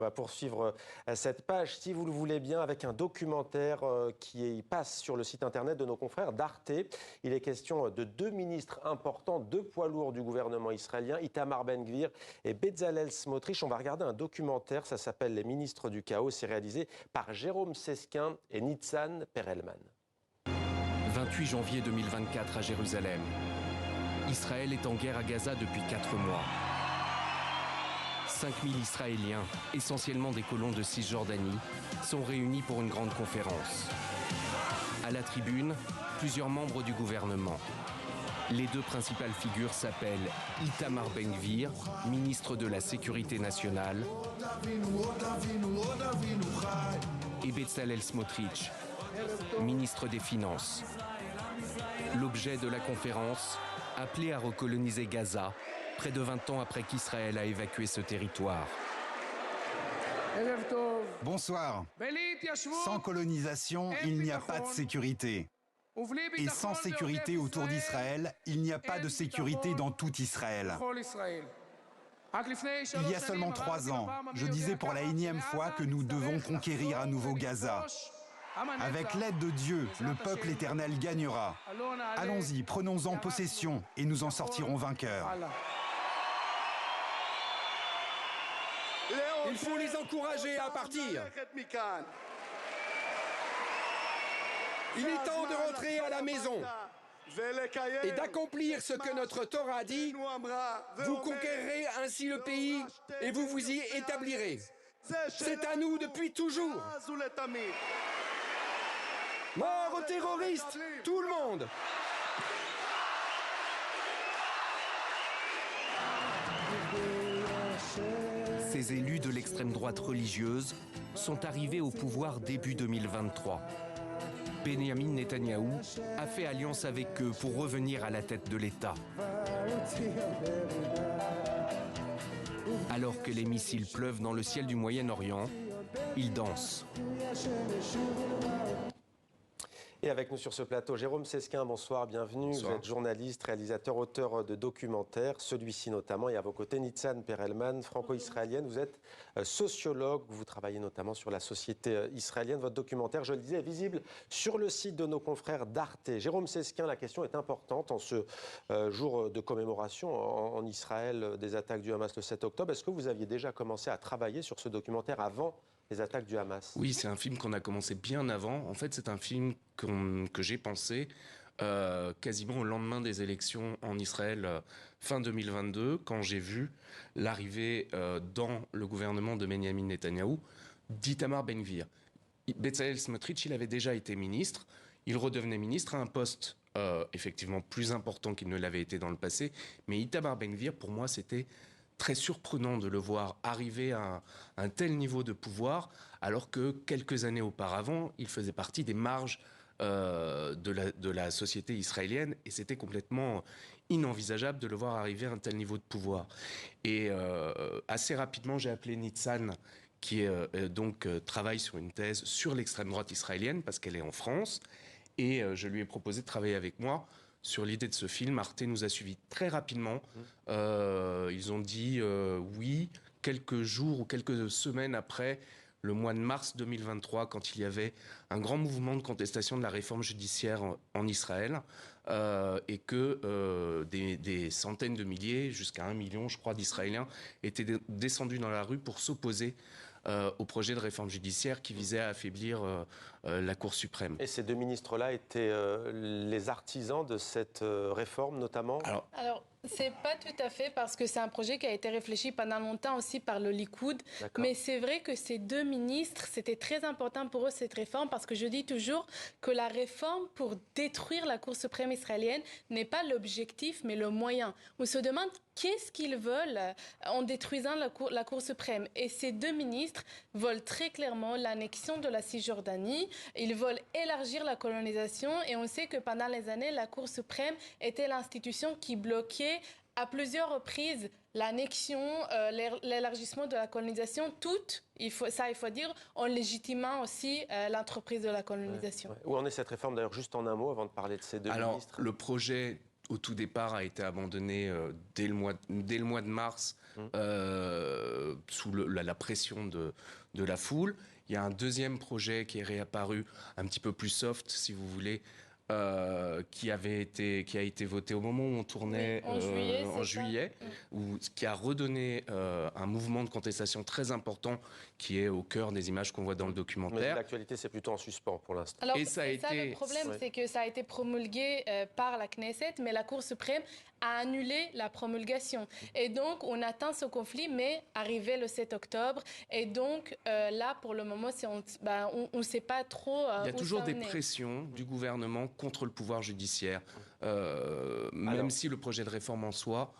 On va poursuivre cette page, si vous le voulez bien, avec un documentaire qui passe sur le site internet de nos confrères d'Arte. Il est question de deux ministres importants, deux poids lourds du gouvernement israélien, Itamar Ben-Gvir et Bezalel Smotrich. On va regarder un documentaire, ça s'appelle Les ministres du chaos. C'est réalisé par Jérôme Sesquin et Nitzan Perelman. 28 janvier 2024 à Jérusalem. Israël est en guerre à Gaza depuis 4 mois. 5000 Israéliens, essentiellement des colons de Cisjordanie, sont réunis pour une grande conférence. À la tribune, plusieurs membres du gouvernement. Les deux principales figures s'appellent Itamar Ben-Gvir, ministre de la Sécurité nationale, et Bezalel Smotrich, ministre des Finances. L'objet de la conférence, appelé à recoloniser Gaza, près de 20 ans après qu'Israël a évacué ce territoire. Bonsoir. Sans colonisation, il n'y a pas de sécurité. Et sans sécurité autour d'Israël, il n'y a pas de sécurité dans tout Israël. Il y a seulement 3 ans, je disais pour la énième fois que nous devons conquérir à nouveau Gaza. Avec l'aide de Dieu, le peuple éternel gagnera. Allons-y, prenons-en possession et nous en sortirons vainqueurs. Il faut les encourager à partir. Il est temps de rentrer à la maison et d'accomplir ce que notre Torah dit. Vous conquérerez ainsi le pays et vous vous y établirez. C'est à nous depuis toujours. Mort aux terroristes, tout le monde! Ces élus de l'extrême droite religieuse sont arrivés au pouvoir début 2023. Benjamin Netanyahou a fait alliance avec eux pour revenir à la tête de l'État. Alors que les missiles pleuvent dans le ciel du Moyen-Orient, ils dansent. Et avec nous sur ce plateau, Jérôme Sesquin, bonsoir, bienvenue. Bonsoir. Vous êtes journaliste, réalisateur, auteur de documentaires, celui-ci notamment, et à vos côtés, Nitzan Perelman, franco-israélienne. Vous êtes sociologue, vous travaillez notamment sur la société israélienne. Votre documentaire, je le disais, est visible sur le site de nos confrères d'Arte. Jérôme Sesquin, la question est importante en ce jour de commémoration en Israël des attaques du Hamas le 7 octobre. Est-ce que vous aviez déjà commencé à travailler sur ce documentaire avant les attaques du Hamas? Oui, c'est un film qu'on a commencé bien avant. En fait, c'est un film que j'ai pensé quasiment au lendemain des élections en Israël fin 2022, quand j'ai vu l'arrivée dans le gouvernement de Benjamin Netanyahou d'Itamar Ben-Gvir. Bezalel Smotrich, il avait déjà été ministre. Il redevenait ministre à un poste effectivement plus important qu'il ne l'avait été dans le passé. Mais Itamar Ben-Gvir, pour moi, c'était très surprenant de le voir arriver à un tel niveau de pouvoir, alors que quelques années auparavant, il faisait partie des marges de la société israélienne, et c'était complètement inenvisageable de le voir arriver à un tel niveau de pouvoir. Et assez rapidement, j'ai appelé Nitzan, qui travaille sur une thèse sur l'extrême droite israélienne, parce qu'elle est en France, et je lui ai proposé de travailler avec moi sur l'idée de ce film. Arte nous a suivis très rapidement. Ils ont dit oui, quelques jours ou quelques semaines après le mois de mars 2023, quand il y avait un grand mouvement de contestation de la réforme judiciaire en Israël, et que des centaines de milliers, jusqu'à 1 million, je crois, d'Israéliens étaient descendus dans la rue pour s'opposer au projet de réforme judiciaire qui visait à affaiblir la Cour suprême. Et ces deux ministres-là étaient les artisans de cette réforme, notamment? Alors, c'est pas tout à fait, parce que c'est un projet qui a été réfléchi pendant longtemps aussi par le Likoud. Mais c'est vrai que ces deux ministres, c'était très important pour eux, cette réforme, parce que je dis toujours que la réforme pour détruire la Cour suprême israélienne n'est pas l'objectif, mais le moyen. On se demande qu'est-ce qu'ils veulent en détruisant la Cour suprême. Et ces deux ministres veulent très clairement l'annexion de la Cisjordanie. Ils veulent élargir la colonisation. Et on sait que pendant les années, la Cour suprême était l'institution qui bloquait à plusieurs reprises l'annexion, l'élargissement de la colonisation, toutes, il faut dire, en légitimant aussi l'entreprise de la colonisation. Ouais. Où en est cette réforme, d'ailleurs, juste en un mot, avant de parler de ces deux ministres? Le projet, au tout départ, a été abandonné dès le mois de mars sous la pression de la foule. Il y a un deuxième projet qui est réapparu, un petit peu plus soft, si vous voulez, qui a été voté au moment où on tournait en juillet, qui a redonné un mouvement de contestation très important qui est au cœur des images qu'on voit dans le documentaire. Mais l'actualité, c'est plutôt en suspens pour l'instant. Alors, le problème, c'est que ça a été promulgué par la Knesset, mais la Cour suprême a annulé la promulgation. Et donc, on atteint ce conflit, mais arrivé le 7 octobre. Et donc, là, pour le moment, on ne sait pas trop Il y a toujours des pressions du gouvernement contre le pouvoir judiciaire, même si le projet de réforme en soi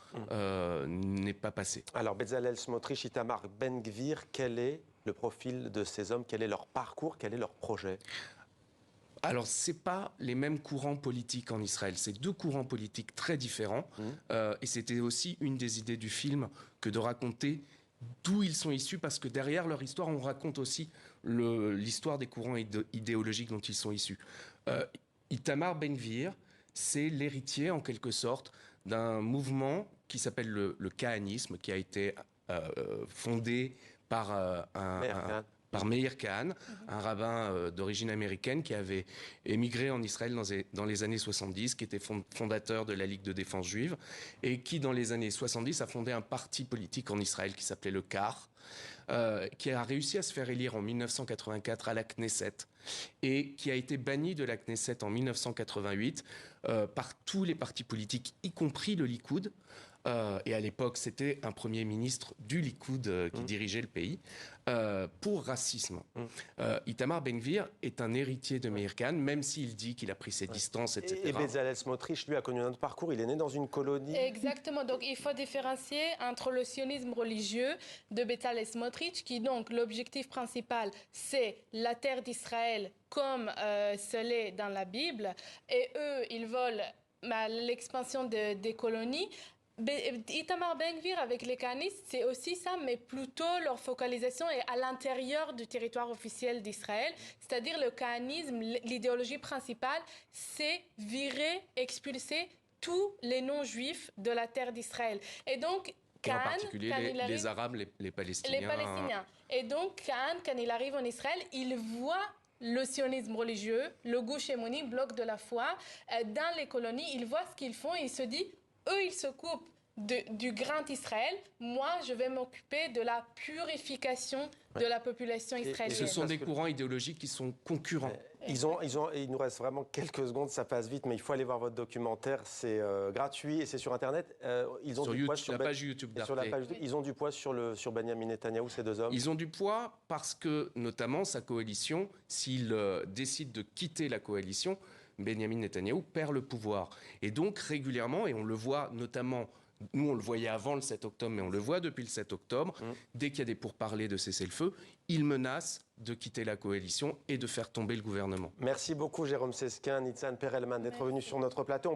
n'est pas passé. Alors, Bezalel Smotrich, Itamar Ben-Gvir, quel est le profil de ces hommes? Quel est leur parcours? Quel est leur projet? Alors, ce n'est pas les mêmes courants politiques en Israël. C'est deux courants politiques très différents. Et c'était aussi une des idées du film que de raconter d'où ils sont issus, parce que derrière leur histoire, on raconte aussi l'histoire des courants idéologiques dont ils sont issus. Itamar Ben-Gvir, c'est l'héritier, en quelque sorte, d'un mouvement qui s'appelle le kahanisme, qui a été fondé par Meir Kahane, un rabbin d'origine américaine qui avait émigré en Israël dans les années 70, qui était fondateur de la Ligue de défense juive, et qui, dans les années 70, a fondé un parti politique en Israël qui s'appelait le KAR, qui a réussi à se faire élire en 1984 à la Knesset, et qui a été banni de la Knesset en 1988 par tous les partis politiques, y compris le Likoud. Et à l'époque, c'était un premier ministre du Likoud qui dirigeait le pays, pour racisme. Itamar Ben-Gvir est un héritier de Meir Kahane, même s'il dit qu'il a pris ses distances, etc. Et Bezalel Smotrich, lui, a connu un autre parcours. Il est né dans une colonie. Exactement. Donc, il faut différencier entre le sionisme religieux de Bezalel Smotrich, qui, donc, l'objectif principal, c'est la terre d'Israël comme ce l'est dans la Bible. Et eux, ils veulent l'expansion des colonies. Itamar Ben-Gvir avec les kahanistes, c'est aussi ça, mais plutôt leur focalisation est à l'intérieur du territoire officiel d'Israël. C'est-à-dire le kahanisme, l'idéologie principale, c'est virer, expulser tous les non-juifs de la terre d'Israël. Et donc, en particulier les Arabes, les Palestiniens. Les Palestiniens. Et donc, Kahane, quand il arrive en Israël, il voit le sionisme religieux, le Gush Emoni, bloc de la foi, dans les colonies. Il voit ce qu'ils font et il se dit, eux, ils se coupent du grand Israël. Moi, je vais m'occuper de la purification de la population israélienne. Ce sont des courants idéologiques qui sont concurrents. Il nous reste vraiment quelques secondes, ça passe vite, mais il faut aller voir votre documentaire. C'est gratuit et c'est sur Internet. Ils ont du poids sur la page YouTube d'Arte. Ils ont du poids sur Benyamin Netanyahou, ces deux hommes. Ils ont du poids parce que, notamment, sa coalition, s'il décide de quitter la coalition, Benyamin Netanyahou perd le pouvoir. Et donc, régulièrement, et on le voit notamment, nous on le voyait avant le 7 octobre, mais on le voit depuis le 7 octobre, dès qu'il y a des pourparlers de cessez-le-feu, il menace de quitter la coalition et de faire tomber le gouvernement. Merci beaucoup Jérôme Sesquin, Nitzan Perelman d'être venu sur notre plateau.